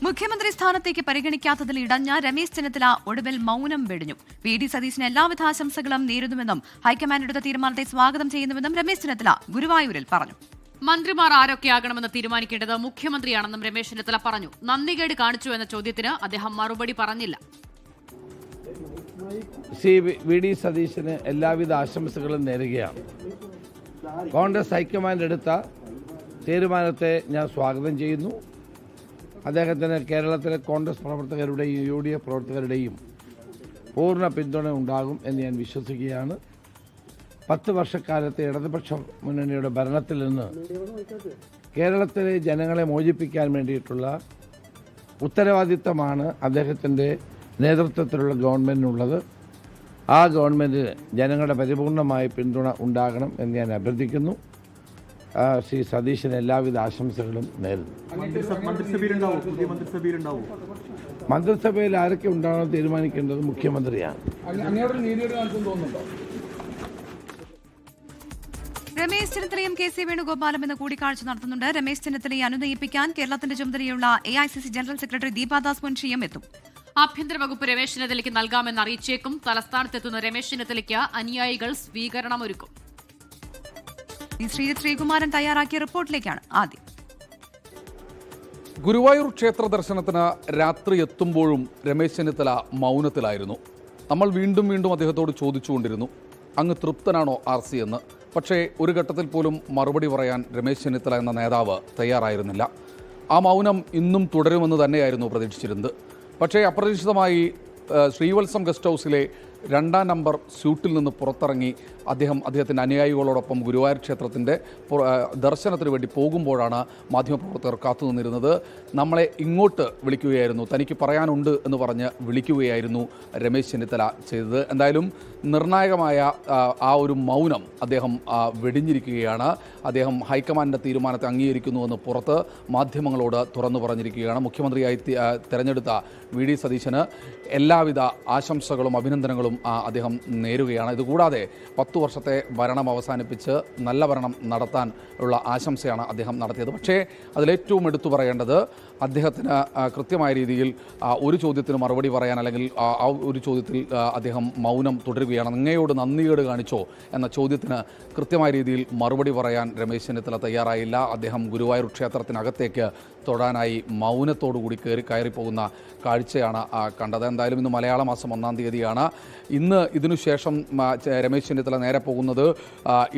മുഖ്യമന്ത്രി സ്ഥാനത്തേക്ക് പരിഗണിക്കാത്തതിൽ ഇടഞ്ഞ രമേശ് ചെന്നിത്തല ഒടുവിൽ മൗനം വെടിഞ്ഞു. വി.ഡി. സതീശന് എല്ലാവിധ ആശംസകളും നേരുന്നുവെന്നും ഹൈക്കമാൻഡ് എടുത്ത തീരുമാനത്തെ സ്വാഗതം ചെയ്യുന്നുവെന്നും രമേശ് ചെന്നിത്തല ഗുരുവായൂരിൽ പറഞ്ഞു. മന്ത്രിമാർ ആരൊക്കെയാകണമെന്ന് തീരുമാനിക്കേണ്ടത് മുഖ്യമന്ത്രിയാണെന്നും രമേശ് ചെന്നിത്തല പറഞ്ഞു. നന്ദികേട് കാണിച്ചു എന്ന ചോദ്യത്തിന് അദ്ദേഹം മറുപടി പറഞ്ഞില്ല. വി.ഡി. സതീശന് എല്ലാവിധ ആശംസകളും നേരുകയാണ്. കോൺഗ്രസ് ഹൈക്കമാൻഡ് എടുത്ത തീരുമാനത്തെ ഞാൻ സ്വാഗതം ചെയ്യുന്നു. അദ്ദേഹത്തിന് കേരളത്തിലെ കോൺഗ്രസ് പ്രവർത്തകരുടെയും UDF പ്രവർത്തകരുടെയും പൂർണ്ണ പിന്തുണ ഉണ്ടാകും എന്ന് ഞാൻ വിശ്വസിക്കുകയാണ്. 10 വർഷക്കാലത്തെ ഇടതുപക്ഷ മുന്നണിയുടെ ഭരണത്തിൽ നിന്ന് കേരളത്തിലെ ജനങ്ങളെ മോചിപ്പിക്കാൻ വേണ്ടിയിട്ടുള്ള ഉത്തരവാദിത്തമാണ് അദ്ദേഹത്തിൻ്റെ നേതൃത്വത്തിലുള്ള ഗവൺമെൻറ്റിനുള്ളത്. ആ ഗവൺമെൻറ്റിന് ജനങ്ങളുടെ പരിപൂർണമായ പിന്തുണ ഉണ്ടാകണം എന്ന് ഞാൻ അഭ്യർത്ഥിക്കുന്നു. ശ്രീ സതീശന് എല്ലാവിധ ആശംസകളും നേരുന്നു. മന്ത്രിസഭയിൽ ആരൊക്കെ ഉണ്ടാകണം തീരുമാനിക്കേണ്ടത് മുഖ്യമന്ത്രിയാണ്. രമേശ് ചെന്നിത്തലയും KC വേണുഗോപാലും ഇന്ന് കൂടിക്കാഴ്ച നടത്തുന്നുണ്ട്. രമേശ് ചെന്നിത്തലയെ അനുനയിപ്പിക്കാൻ കേരളത്തിന്റെ ചുമതലയുള്ള AICC ജനറൽ സെക്രട്ടറി ദീപാദാസ് മുൻഷിയും എത്തും. ആഭ്യന്തര വകുപ്പ് രമേശ് ചെന്നിത്തലയ്ക്ക് നൽകാമെന്ന് അറിയിച്ചേക്കും. തലസ്ഥാനത്തെത്തുന്ന രമേശ് ചെന്നിത്തലയ്ക്ക് അനുയായികൾ സ്വീകരണമൊരുക്കും. ശ്രീകുമാരൻ തയ്യാറാക്കിയ റിപ്പോർട്ടിലേക്കാണ് ആദ്യം. ഗുരുവായൂർ ക്ഷേത്ര ദർശനത്തിന് രാത്രി എത്തുമ്പോഴും രമേശ് ചെന്നിത്തല മൗനത്തിലായിരുന്നു. നമ്മൾ വീണ്ടും വീണ്ടും അദ്ദേഹത്തോട് ചോദിച്ചുകൊണ്ടിരുന്നു, അങ്ങ് തൃപ്തനാണോ RC എന്ന്. പക്ഷേ ഒരു ഘട്ടത്തിൽ പോലും മറുപടി പറയാൻ രമേശ് ചെന്നിത്തല എന്ന നേതാവ് തയ്യാറായിരുന്നില്ല. ആ മൗനം ഇന്നും തുടരുമെന്ന് തന്നെയായിരുന്നു പ്രതീക്ഷിച്ചിരുന്നത്. പക്ഷേ അപ്രതീക്ഷിതമായി ശ്രീവത്സം ഗസ്റ്റ് ഹൗസിലെ 2ാം നമ്പർ സ്യൂട്ടിൽ നിന്ന് പുറത്തിറങ്ങി അദ്ദേഹത്തിൻ്റെ അനുയായികളോടൊപ്പം ഗുരുവായൂർ ക്ഷേത്രത്തിൻ്റെ ദർശനത്തിന് വേണ്ടി പോകുമ്പോഴാണ് മാധ്യമപ്രവർത്തകർ കാത്തുനിന്നിരുന്നത്. നമ്മളെ ഇങ്ങോട്ട് വിളിക്കുകയായിരുന്നു, തനിക്ക് പറയാനുണ്ട് എന്ന് പറഞ്ഞ് വിളിക്കുകയായിരുന്നു രമേശ് ചെന്നിത്തല ചെയ്തത്. എന്തായാലും നിർണായകമായ ആ ഒരു മൗനം അദ്ദേഹം വെടിഞ്ഞിരിക്കുകയാണ്. അദ്ദേഹം ഹൈക്കമാൻഡിൻ്റെ തീരുമാനത്തെ അംഗീകരിക്കുന്നുവെന്ന് പുറത്ത് മാധ്യമങ്ങളോട് തുറന്നു പറഞ്ഞിരിക്കുകയാണ്. മുഖ്യമന്ത്രിയായി തെരഞ്ഞെടുത്ത വി.ഡി. സതീശന് എല്ലാവിധ ആശംസകളും അഭിനന്ദനങ്ങളും അദ്ദേഹം നേരുകയാണ്. ഇതുകൂടാതെ 10 വർഷത്തെ ഭരണം അവസാനിപ്പിച്ച് നല്ല ഭരണം നടത്താൻ ഉള്ള ആശംസയാണ് അദ്ദേഹം നടത്തിയത്. പക്ഷേ അതിലേറ്റവും എടുത്തു പറയേണ്ടത് അദ്ദേഹത്തിന് കൃത്യമായ രീതിയിൽ ഒരു ചോദ്യത്തിന് മറുപടി പറയാൻ, അല്ലെങ്കിൽ ആ ഒരു ചോദ്യത്തിൽ അദ്ദേഹം മൗനം തുടരുകയാണ്. അങ്ങയോട് നന്ദികേട് കാണിച്ചോ എന്ന ചോദ്യത്തിന് കൃത്യമായ രീതിയിൽ മറുപടി പറയാൻ രമേശ് ചെന്നിത്തല തയ്യാറായില്ല. അദ്ദേഹം ഗുരുവായൂർ ക്ഷേത്രത്തിനകത്തേക്ക് തൊടാനായി മൗനത്തോടുകൂടി കയറിപ്പോകുന്ന കാഴ്ചയാണ് കണ്ടത്. എന്തായാലും ഇന്ന് മലയാള മാസം 1-ാം തീയതിയാണ്. ഇന്ന് ഇതിനുശേഷം രമേശ് ചെന്നിത്തല നേരെ പോകുന്നത്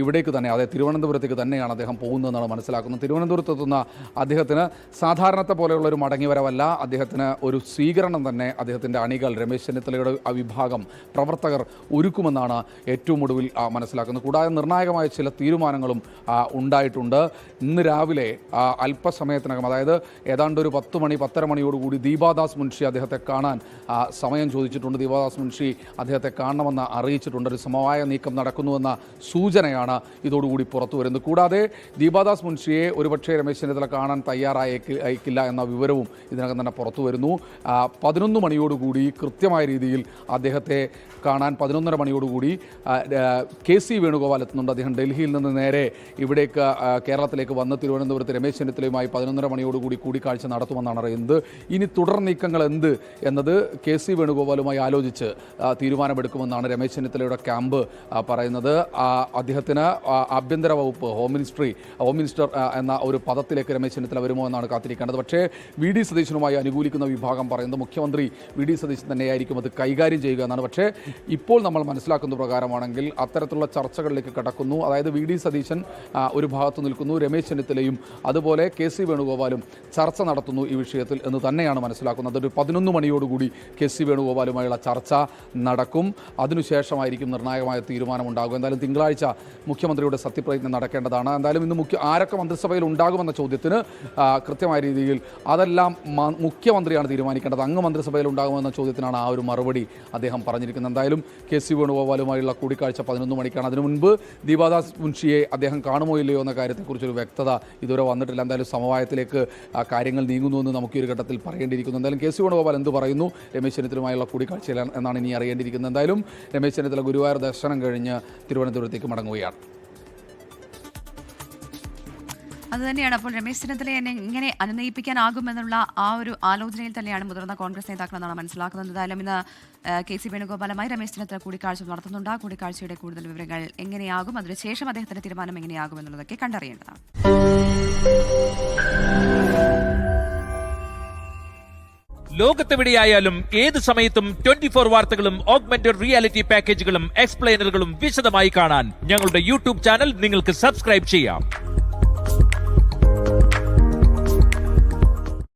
ഇവിടേക്ക് തന്നെ, അതായത് തിരുവനന്തപുരത്തേക്ക് തന്നെയാണ് അദ്ദേഹം പോകുന്നതെന്നാണ് മനസ്സിലാക്കുന്നത്. തിരുവനന്തപുരത്തെത്തുന്ന അദ്ദേഹത്തിന് സാധാരണത്തെ പോലെയുള്ളൊരു മടങ്ങിവരവല്ല, അദ്ദേഹത്തിന് ഒരു സ്വീകരണം തന്നെ അദ്ദേഹത്തിൻ്റെ അണികൾ, രമേശ് ചെന്നിത്തലയുടെ വിഭാഗം പ്രവർത്തകർ ഒരുക്കുമെന്നാണ് ഏറ്റവും ഒടുവിൽ മനസ്സിലാക്കുന്നത്. കൂടാതെ നിർണായകമായ ചില തീരുമാനങ്ങളും ഉണ്ടായിട്ടുണ്ട്. ഇന്ന് രാവിലെ അല്പസമയത്തിനകം, അതായത് ഏതാണ്ട് ഒരു 10-10:30 മണിയോടുകൂടി ദീപാദാസ് മുൻഷി അദ്ദേഹത്തെ കാണാൻ സമയം ചോദിച്ചിട്ടുണ്ട്. ദീപാദാസ് മുൻഷി അദ്ദേഹത്തെ കാണണമെന്ന് അറിയിച്ചിട്ടുണ്ട്. ഒരു സമവായ നീക്കം നടക്കുന്നുവെന്ന സൂചനയാണ് ഇതോടുകൂടി പുറത്തു വരുന്നത്. കൂടാതെ ദീപാദാസ് മുൻഷിയെ ഒരുപക്ഷെ രമേശ് ചെന്നിത്തല കാണാൻ തയ്യാറായേക്കില്ല എന്ന വിവരവും ഇതിനകം തന്നെ പുറത്തു വരുന്നു. 11 മണിയോടുകൂടി കൃത്യമായ രീതിയിൽ അദ്ദേഹത്തെ കാണാൻ 11:30 മണിയോടുകൂടി KC വേണുഗോപാൽ എത്തുന്നുണ്ട്. അദ്ദേഹം ഡൽഹിയിൽ നിന്ന് നേരെ ഇവിടേക്ക് കേരളത്തിലേക്ക് വന്ന് തിരുവനന്തപുരത്ത് രമേശ് ചെന്നിത്തലയുമായി 11:30 മണിയോടുകൂടി കൂടിക്കാഴ്ച നടത്തുമെന്നാണ് അറിയുന്നത്. ഇനി തുടർ നീക്കങ്ങൾ എന്ത് എന്നത് KC വേണുഗോപാലുമായി ആലോചിച്ച് തീരുമാനമെടുക്കുമെന്നാണ് രമേശ് ചെന്നിത്തലയുടെ ക്യാമ്പ് പറയുന്നത്. അദ്ദേഹത്തിന് ആഭ്യന്തര വകുപ്പ്, ഹോം മിനിസ്റ്റർ എന്ന ഒരു പദത്തിലേക്ക് രമേശ് ചെന്നിത്തല വരുമോ എന്നാണ് കാത്തിരിക്കേണ്ടത്. പക്ഷേ വി.ഡി. സതീശനുമായി അനുകൂലിക്കുന്ന വിഭാഗം പറയുന്നത് മുഖ്യമന്ത്രി വി.ഡി. സതീശൻ തന്നെയായിരിക്കും അത് കൈകാര്യം ചെയ്യുക എന്നാണ്. പക്ഷേ ഇപ്പോൾ നമ്മൾ മനസ്സിലാക്കുന്ന പ്രകാരമാണെങ്കിൽ അത്തരത്തിലുള്ള ചർച്ചകളിലേക്ക് കടക്കുന്നു. അതായത് വി.ഡി. സതീശൻ ഒരു ഭാഗത്ത് നിൽക്കുന്നു, രമേശ് ചെന്നിത്തലയും അതുപോലെ KC വേണുഗോപാലും ചർച്ച നടത്തുന്നു ഈ വിഷയത്തിൽ എന്ന് തന്നെയാണ് മനസ്സിലാക്കുന്നത്. ഒരു 11 മണിയോടുകൂടി KC വേണുഗോപാലുമായുള്ള ചർച്ച നടക്കും. അതിനുശേഷമായിരിക്കും നിർണായകമായ തീരുമാനമുണ്ടാകും. എന്തായാലും തിങ്കളാഴ്ച മുഖ്യമന്ത്രിയുടെ സത്യപ്രതിജ്ഞ നടക്കേണ്ടതാണ്. എന്തായാലും ഇന്ന് ആരൊക്കെ മന്ത്രിസഭയിൽ ഉണ്ടാകുമെന്ന ചോദ്യത്തിന് കൃത്യമായ രീതിയിൽ അതെല്ലാം മുഖ്യമന്ത്രിയാണ് തീരുമാനിക്കേണ്ടത്. അങ്ങ് മന്ത്രിസഭയിൽ ഉണ്ടാകുമെന്ന ചോദ്യത്തിനാണ് ആ ഒരു മറുപടി അദ്ദേഹം പറഞ്ഞിരിക്കുന്നത്. എന്തായാലും KC വേണുഗോപാലുമായുള്ള കൂടിക്കാഴ്ച 11 മണിക്കാണ്. അതിനു മുൻപ് ദീപാദാസ് മുൻഷിയെ അദ്ദേഹം കാണുമോ ഇല്ലയോ എന്ന കാര്യത്തെക്കുറിച്ചൊരു വ്യക്തത ഇതുവരെ വന്നിട്ടില്ല. എന്തായാലും സമവായത്തിലേക്ക് കാര്യങ്ങൾ നീങ്ങുന്നുവെന്ന് നമുക്ക് ഈ ഒരു ഘട്ടത്തിൽ പറയേണ്ടിയിരിക്കുന്നു. എന്തായാലും KC വേണുഗോപാൽ എന്ത് പറയുന്നു രമേശ് ചെന്നിത്തലയുമായുള്ള കൂടിക്കാഴ്ചയിൽ എന്നാണ് ഇനി അറിയേണ്ടിയിരിക്കുന്നത്. എന്തായാലും രമേശ് ചെന്നിത്തല ഗുരുവായൂർ ദർശനം കഴിഞ്ഞ് തിരുവനന്തപുരത്തേക്ക് മടങ്ങുകയാണ്. അത് തന്നെയാണ്. അപ്പോൾ രമേശ് ചെന്നിത്തലയെ എങ്ങനെ അനുനയിപ്പിക്കാനാകുമെന്നുള്ള ആ ഒരു ആലോചനയിൽ തന്നെയാണ് മുതിർന്ന കോൺഗ്രസ് നേതാക്കൾ എന്നാണ് മനസ്സിലാക്കുന്നത്. എന്തായാലും ഇന്ന് KC വേണുഗോപാലുമായി രമേശ് ചെന്നിത്തല കൂടിക്കാഴ്ച നടത്തുന്നുണ്ട്. ആ കൂടിക്കാഴ്ചയുടെ കൂടുതൽ വിവരങ്ങൾ എങ്ങനെയാകും, അതിനുശേഷം അദ്ദേഹത്തിന്റെ തീരുമാനം എങ്ങനെയാകും എന്നുള്ളതൊക്കെ കണ്ടറിയേണ്ടതാണ്. ലോകത്തെവിടെയായാലും ഏത് സമയത്തും 24 വാർത്തകളും ഓഗ്മെന്റഡ് റിയാലിറ്റി പാക്കേജുകളും എക്സ്പ്ലെയിനറുകളും വിശദമായി കാണാൻ ഞങ്ങളുടെ യൂട്യൂബ് ചാനൽ നിങ്ങൾക്ക് സബ്സ്ക്രൈബ് ചെയ്യാം.